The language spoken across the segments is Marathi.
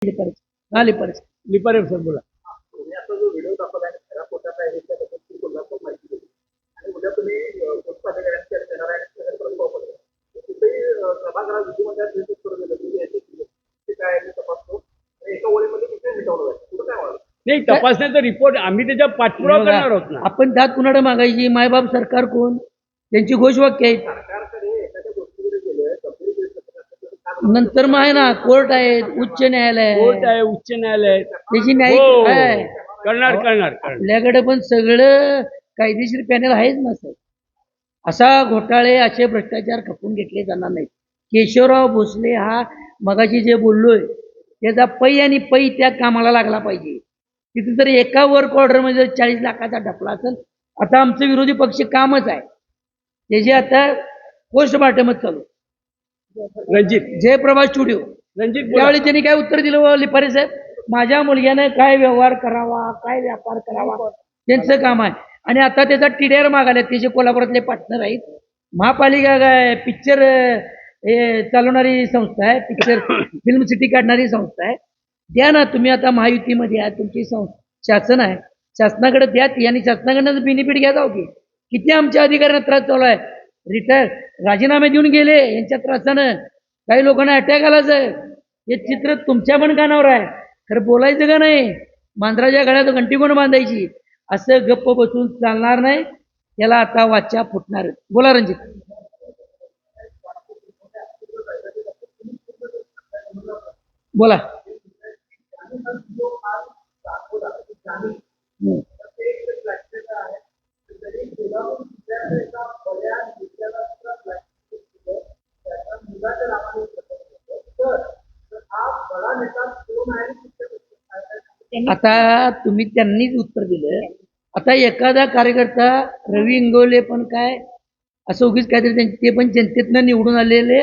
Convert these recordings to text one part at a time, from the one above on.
लिपारे सर बोला. तुम्ही आता जो व्हिडिओ दाखवला आहे खरा खोटा काय आहे त्याबद्दल कोल्हापूर माहिती दिली आणि उद्या तुम्ही पोस्ट अधिकाऱ्यांच्या येणार आहे तिथेही सभागृहात विधिमंडळात भेटून करून दिलं तुम्ही याची ते काय आहे तपासतो आणि एका ओळीमध्ये तिथे मिटवलं जाईल पुढे काय व्हावं नाही, तपासण्याचा रिपोर्ट आम्ही त्याच्या पाठपुरावा करणार आहोत ना. आपण दात कुणाला मागायची? मायबाप सरकार कोण? त्यांची घोषवाक्य आहेत. सरकारकडे एखाद्या गोष्टीकडे गेलं गंभीर नंतर मग आहे ना, कोर्ट आहे, उच्च न्यायालय कोर्ट आहे, उच्च न्यायालय आहे. त्याची न्यायिक हो, आहे. करणार. आपल्याकडे पण सगळं कायदेशीर पॅनल आहेच ना सर. असा घोटाळे असे भ्रष्टाचार खपून घेतले जाणार नाहीत. केशवराव भोसले हा मगाशी जे बोललोय त्याचा पै आणि पै त्या कामाला लागला पाहिजे. तिथे जर एका वर्क ऑर्डरमध्ये 40 लाखाचा डफला असेल, आता आमचं विरोधी पक्ष कामच आहे त्याचे आता पोस्टमार्टमच चालू. रणजित जयप्रभा स्टुडिओ त्यावेळी त्यांनी काय उत्तर दिलं लिपारे साहेब? माझ्या मुलग्याने काय व्यवहार करावा, काय व्यापार करावा, त्यांचं काम आहे. आणि आता त्याचा टीडीआर मागायला त्याचे कोल्हापुरातले पार्टनर आहेत. महापालिका काय पिक्चर हे चालवणारी संस्था आहे, पिक्चर फिल्म सिटी काढणारी संस्था आहे. द्या ना तुम्ही, आता महायुतीमध्ये आहे, तुमची शासन आहे, शासनाकडे द्या ती आणि शासनाकडनं बेनिफिट घ्या जाऊ की. किती आमच्या अधिकाऱ्यांना त्रास चालू आहे. रिटायर राजीनामे देऊन गेले यांच्या त्रासानं. काही लोकांना अटॅक आलाच आहे. हे चित्र तुमच्या पण कानावर आहे. खरं बोलायचं का नाही? मांजराच्या गळ्यात घंटी कोण बांधायची? असं गप्प बसून चालणार नाही. याला आता वाचा फुटणार. बोला रणजित. बोला. आता तुम्ही त्यांनीच उत्तर दिलं. आता एखादा कार्यकर्ता रवी इंगोले पण काय असं उगीच काहीतरी ते पण जनतेतनं निवडून आलेले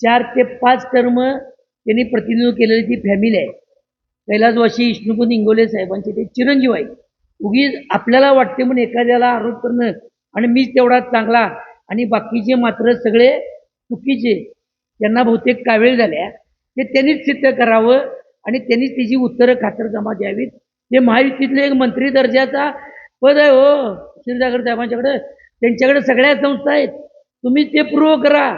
4 ते 5 टर्म त्यांनी प्रतिनिधित्व केलेली ती फॅमिली आहे. कैलासवासी विष्णुपत इंगोले साहेबांचे ते चिरंजीव आहे. उगीच आपल्याला वाटते म्हणून एखाद्याला आरोप करणं आणि मीच तेवढा चांगला आणि बाकीचे मात्र सगळे चुकीचे, त्यांना बहुतेक कावेळ झाल्या, ते त्यांनीच सिद्ध करावं आणि त्यांनीच त्याची उत्तरं खातरजमा द्यावीत. ते महायुतीतले एक मंत्री दर्जाचा पद आहे हो क्षीरसागर साहेबांच्याकडे, त्यांच्याकडे सगळ्या संस्था आहेत. तुम्ही ते प्रूव्ह करा.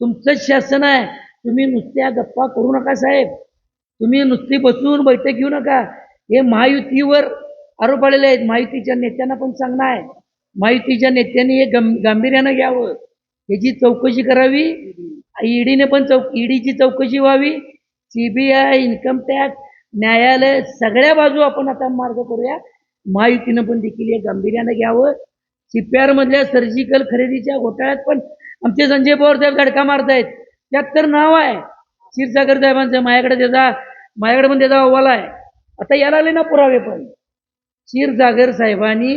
तुमचं शासन आहे. तुम्ही नुसत्या गप्पा करू नका साहेब. तुम्ही नुसती बसून बैठक घेऊ नका. हे महायुतीवर आरोप आलेले आहेत. महायुतीच्या नेत्यांना पण सांगणं आहे, महायुतीच्या नेत्यांनी हे गांभीर्यानं घ्यावं. याची चौकशी करावी. ईडीने पण ईडीची चौकशी व्हावी. सीबीआय, इन्कम टॅक्स, न्यायालय, सगळ्या बाजू आपण आता मार्ग करूया. महायुतीनं पण देखील हे गांभीर्यानं घ्यावं. CPR मधल्या सर्जिकल खरेदीच्या घोटाळ्यात पण आमचे संजय पवार साहेब धडका मारतायत. त्यात तर नाव आहे क्षीरसागर साहेबांचं. माझ्याकडे पण त्याचा अहवाल आहे. आता यायला आले ना पुरावे पण. क्षीरसागर साहेबांनी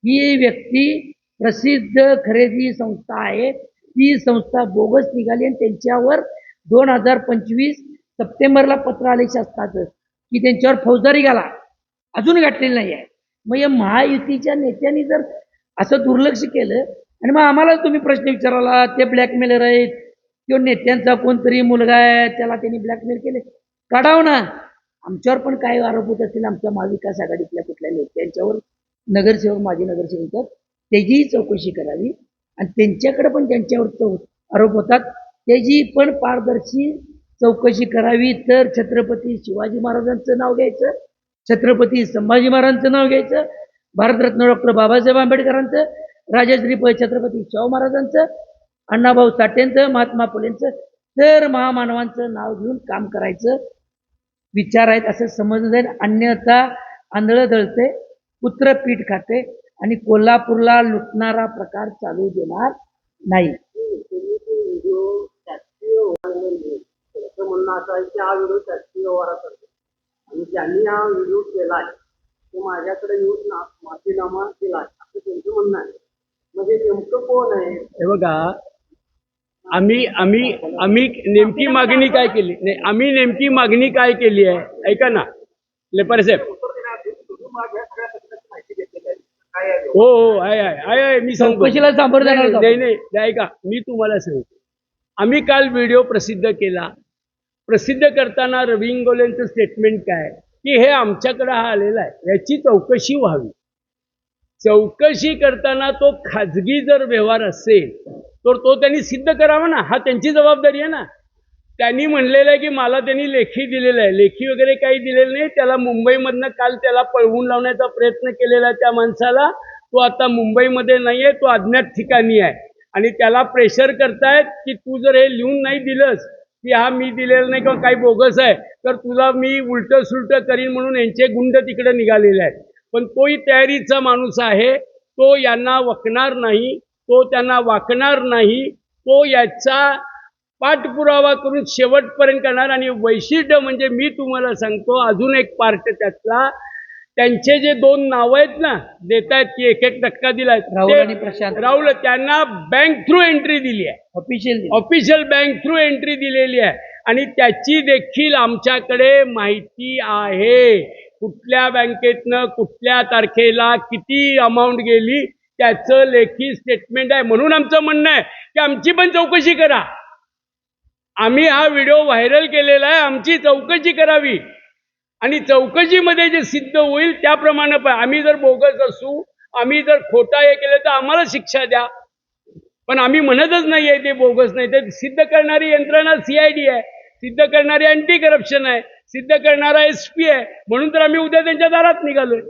ही व्यक्ती प्रसिद्ध खरेदी संस्था आहे, ती संस्था बोगस निघाली आणि त्यांच्यावर 2025 सप्टेंबरला पत्र आले शासनाचं की त्यांच्यावर फौजदारी घाला. अजून गाठलेली नाही आहे. मग या महायुतीच्या नेत्यांनी जर असं दुर्लक्ष केलं आणि मग आम्हाला तुम्ही प्रश्न विचाराला ते ब्लॅकमेलर आहेत किंवा नेत्यांचा कोणतरी मुलगा आहे त्याला त्यांनी ब्लॅकमेल केले, काढावं ना. आमच्यावर पण काय आरोप होत असतील आमच्या महाविकास आघाडीतल्या कुठल्या नेत्यांच्यावर, नगरसेवक, माजी नगरसेवक, त्याचीही चौकशी करावी. आणि त्यांच्याकडे पण ज्यांच्यावर आरोप होतात त्याची पण पारदर्शी चौकशी करावी. तर छत्रपती शिवाजी महाराजांचं नाव घ्यायचं, छत्रपती संभाजी महाराजांचं नाव घ्यायचं, भारतरत्न डॉक्टर बाबासाहेब आंबेडकरांचं, राजश्री छत्रपती शाहू महाराजांचं, अण्णाभाऊ साठेंचं, महात्मा फुलेंचं, तर महामानवांचं नाव घेऊन काम करायचं. विचार आहेत असं समजलं जाईल. अन्यथा आंधळं दळते, पुत्र पीठ खाते आणि कोल्हापूरला लुटणारा प्रकार चालू देणार नाही. म्हणणं असं आहे की हा व्हिडिओ शासकीय व्यवहारात आहे आणि ज्यांनी हा व्हिडिओ केला आहे ते माझ्याकडे येऊन माफीनामा दिला आहे असं त्यांचं म्हणणं आहे. म्हणजे नेमकं कोण आहे? हे बघा, आम्ही नेमकी मागणी काय केली नाही, आम्ही नेमकी मागणी काय केली आहे ऐका ना लेपारे साहेब. हो आहे मी सांगतो. नाही ऐका, मी तुम्हाला सांगतो. आम्ही काल व्हिडिओ प्रसिद्ध केला. प्रसिद्ध करताना रवी इंगोलेंचं स्टेटमेंट काय की हे आमच्याकडे हा आलेला आहे, याची चौकशी व्हावी. चौकशी करताना तो खाजगी जर व्यवहार असेल तर तो त्यांनी सिद्ध करावा ना, हा त्यांची जबाबदारी आहे ना. त्यांनी म्हणलेलं आहे की मला त्यांनी लेखी दिलेलं आहे, लेखी वगैरे काही दिलेलं नाही. त्याला मुंबईमधनं काल त्याला पळवून लावण्याचा प्रयत्न केलेला त्या माणसाला. तो आता मुंबईमध्ये नाही आहे, तो अज्ञात ठिकाणी आहे आणि त्याला प्रेशर करतायत की तू जर हे लिहून नाही दिलंस की हा मी दिलेलं नाही किंवा काही बोगस आहे तर तुला मी उलटं सुलटं करीन, म्हणून यांचे गुंड तिकडे निघालेले आहेत. पण तोही तयारीचा माणूस आहे, तो यांना वकणार नाही, तो त्यांना वाकणार नाही, तो याचा पाठपुरावा करून शेवटपर्यंत करणार. आणि वैशिष्ट्य म्हणजे मी तुम्हाला सांगतो अजून एक पार्ट त्यातला, त्यांचे जे 2 नावं आहेत ना देतायत की 1% दिलाय राहुल आणि प्रशांत. राहुल, त्यांना बँक थ्रू एंट्री दिली आहे, ऑफिशियल बँक थ्रू एंट्री दिलेली आहे आणि त्याची देखील आमच्याकडे माहिती आहे. कुठल्या बँकेतनं कुठल्या तारखेला किती अमाऊंट गेली त्याचं लेखी स्टेटमेंट आहे. म्हणून आमचं म्हणणं आहे की आमची पण चौकशी करा. आम्ही हा व्हिडिओ व्हायरल केलेला आहे, आमची चौकशी करावी आणि चौकशीमध्ये जे सिद्ध होईल त्याप्रमाणे आम्ही जर बोगस असू, आम्ही जर खोटा हे केलं तर आम्हाला शिक्षा द्या. पण आम्ही म्हणतच नाही आहे ते बोगस नाही. ते सिद्ध करणारी यंत्रणा CID आहे, सिद्ध करणारी अँटी करप्शन आहे, सिद्ध करणारा SP आहे. म्हणून तर आम्ही उद्या त्यांच्या दारात निघालोय.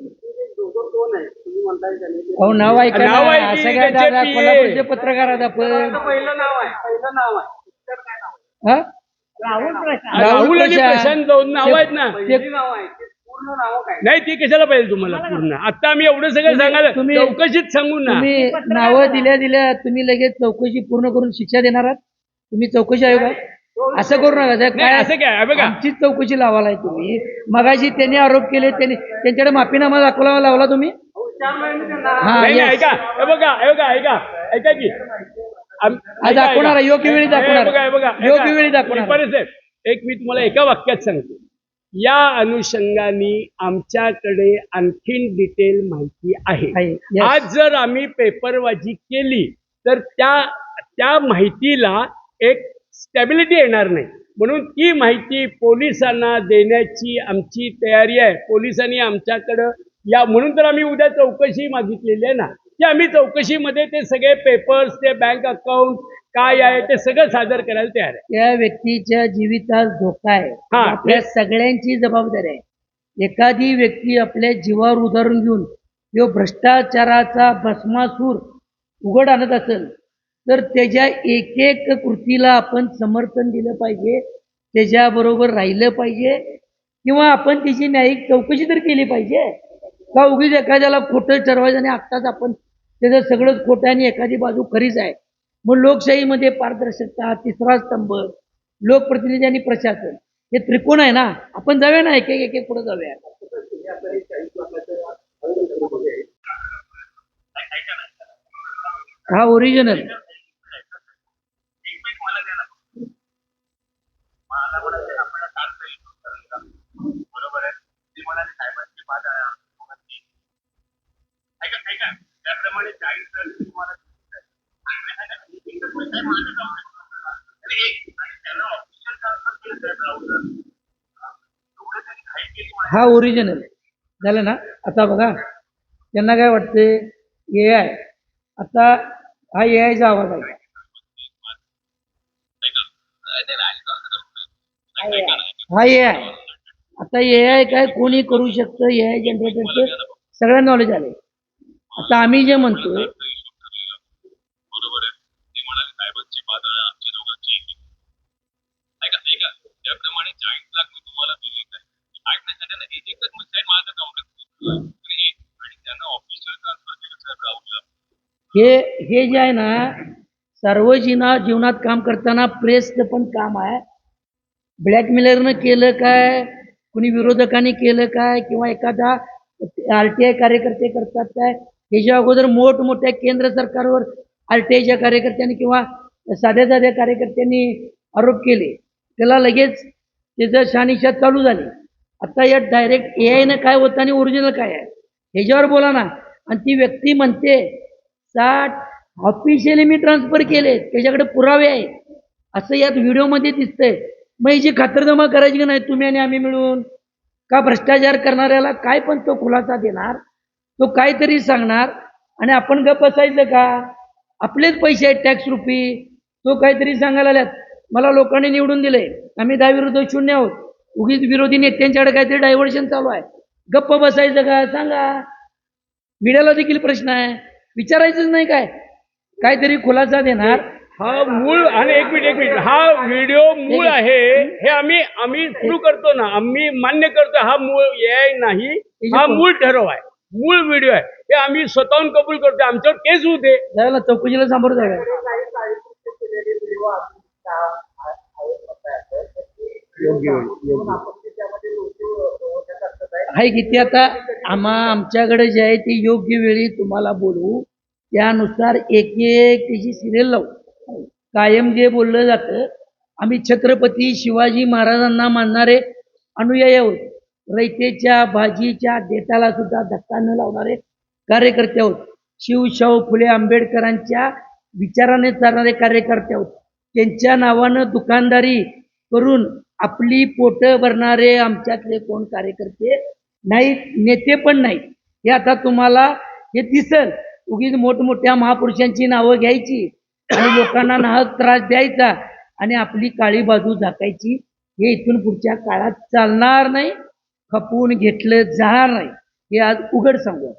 अहो नाव ऐका ना, नाव आहे की असं काय त्याचे दादा, PA. कोल्हापूरचे पत्रकार आहात आपण. पहिलं नाव आहे. हा? राहुल आणि प्रशांत 2 नाव आहेत ना. नाव आहे ते पूर्ण नाव काय? नाही ती कशाला पाहिजे तुम्हाला पूर्ण? आता आम्ही एवढं सगळं सांगायला तुम्ही- चौकशीत सांगू ना. तुम्ही नावं दिल्या तुम्ही लगेच चौकशी पूर्ण करून शिक्षा देणार आहात? तुम्ही चौकशी आयोग आहे असं करू नका. साहेब, नाही, असं काय आहे बघा. आमचीच चौकशी लावालाय तुम्ही. मगाशी त्यांनी आरोप केले, त्यांच्याकडे माफीनामा लावला तुम्ही. हा, नाही नाही, yes. ऐका ऐका की दाखवणार आहे, योग्य वेळी दाखवणार. योग्य वेळी दाखवणार. एक मी तुम्हाला एका वाक्यात सांगतो. या अनुषंगाने आमच्याकडे आणखीन डिटेल माहिती आहे. Yes. आज जर आम्ही पेपरबाजी केली तर त्या माहितीला एक स्टॅबिलिटी येणार नाही. म्हणून ती माहिती पोलिसांना देण्याची आमची तयारी आहे. पोलिसांनी आमच्याकडं म्हणून तर आम्ही उद्या चौकशी मागितलेली आहे ना, की आम्ही चौकशीमध्ये ते सगळे पेपर्स, ते बँक अकाउंट काय आहे ते सगळं सादर करायला तयार आहे. त्या व्यक्तीच्या जीवितास धोका आहे, हा, आपल्या सगळ्यांची जबाबदारी आहे. एखादी व्यक्ती आपल्या जीवावर उदाहरण घेऊन जो भ्रष्टाचाराचा भस्मासूर उघड आणत असेल तर त्याच्या एक एक कृतीला आपण समर्थन दिलं पाहिजे, त्याच्याबरोबर राहिलं पाहिजे किंवा आपण त्याची न्यायिक चौकशी तर केली पाहिजे. का उगीच एखाद्याला खोटं ठरवायचं आणि आत्ताच आपण त्याचं सगळंच खोटं आणि एखादी बाजू खरीच आहे. मग लोकशाहीमध्ये पारदर्शकता, तिसरा स्तंभ, लोकप्रतिनिधी आणि प्रशासन हे त्रिकोण आहे ना. आपण जाऊया ना, एक एक पुढे जाऊया. हा ओरिजिनल त्याप्रमाणे हा ओरिजिनल झालं ना. आता बघा त्यांना काय वाटते AI, आता हा AIचा आवाज आहे. हा AI आता AI काय कोणी करू शकतं, AI जनरेटरचं सगळं नॉलेज आले. आता आम्ही जे म्हणतो हे जे आहे ना, सार्वजनिक जीवनात काम करताना प्रेसचं पण काम आहे. ब्लॅकमेलरनं केलं काय, कुणी विरोधकांनी केलं काय, किंवा एखादा RTI कार्यकर्ते करतात काय, ह्याच्या अगोदर मोठमोठ्या केंद्र सरकारवर RTIच्या कार्यकर्त्यांनी किंवा साध्या कार्यकर्त्यांनी आरोप केले, त्याला लगेच त्याचं शहानिशा चालू झाली. आता या डायरेक्ट AIनं काय होतं आणि ओरिजिनल काय आहे ह्याच्यावर बोला ना. आणि ती व्यक्ती म्हणते 60 ऑफिशियली मी ट्रान्सफर केले, त्याच्याकडे पुरावे आहे असं यात व्हिडिओमध्ये दिसतंय. मग हिची खातरजमा करायची की नाही तुम्ही आणि आम्ही मिळून? का भ्रष्टाचार करणाऱ्याला काय पण तो खुलासा देणार, तो काहीतरी सांगणार आणि आपण गप्प बसायचं का? आपलेच पैसे आहेत टॅक्स रुपी, तो काहीतरी सांगायला आल्यात. मला लोकांनी निवडून दिलंय, आम्ही 10 विरुद्ध 0 आहोत, उगीच विरोधी नेत्यांच्याकडे काहीतरी डायव्हर्शन चालू आहे. गप्प बसायचं का? सांगा. मीडियाला देखील प्रश्न आहे, विचारायचंच नाही काय? काहीतरी खुलासा देणार. हा मूळ आणि एक मिनिट हा व्हिडिओ मूळ आहे हे आम्ही सुरू करतो ना, आम्ही मान्य करतो हा मूळ AI नाही, हा मूळ ठराव आहे, मूळ व्हिडिओ आहे, हे आम्ही स्वतःहून कबूल करतो. आमच्यावर केस होऊ दे, जायला चौकशीला सामोरं जाऊया. काही काळजी केलेले व्हिडिओ आपण त्यामध्ये आहे की ते आता आमच्याकडे जे आहे ते योग्य वेळी तुम्हाला बोलू, त्यानुसार एक एक त्याची सिरियल लावू. कायम जे बोललं जातं, आम्ही छत्रपती शिवाजी महाराजांना मानणारे अनुयायी आहोत. रयतेच्या भाजीच्या देठाला सुद्धा धक्का न लावणारे कार्यकर्ते आहोत. शिवशाहू फुले आंबेडकरांच्या विचाराने चालणारे कार्यकर्ते आहोत. त्यांच्या नावानं दुकानदारी करून आपली पोटं भरणारे आमच्यातले कोण कार्यकर्ते नाहीत, नेते पण नाहीत. हे आता तुम्हाला हे दिसल. उगीच मोठमोठ्या महापुरुषांची नावं घ्यायची आणि लोकांना नाहक त्रास द्यायचा आणि आपली काळी बाजू झाकायची, हे इथून पुढच्या काळात चालणार नाही, खपवून घेतलं जाणार नाही, हे आज उघड सांगू.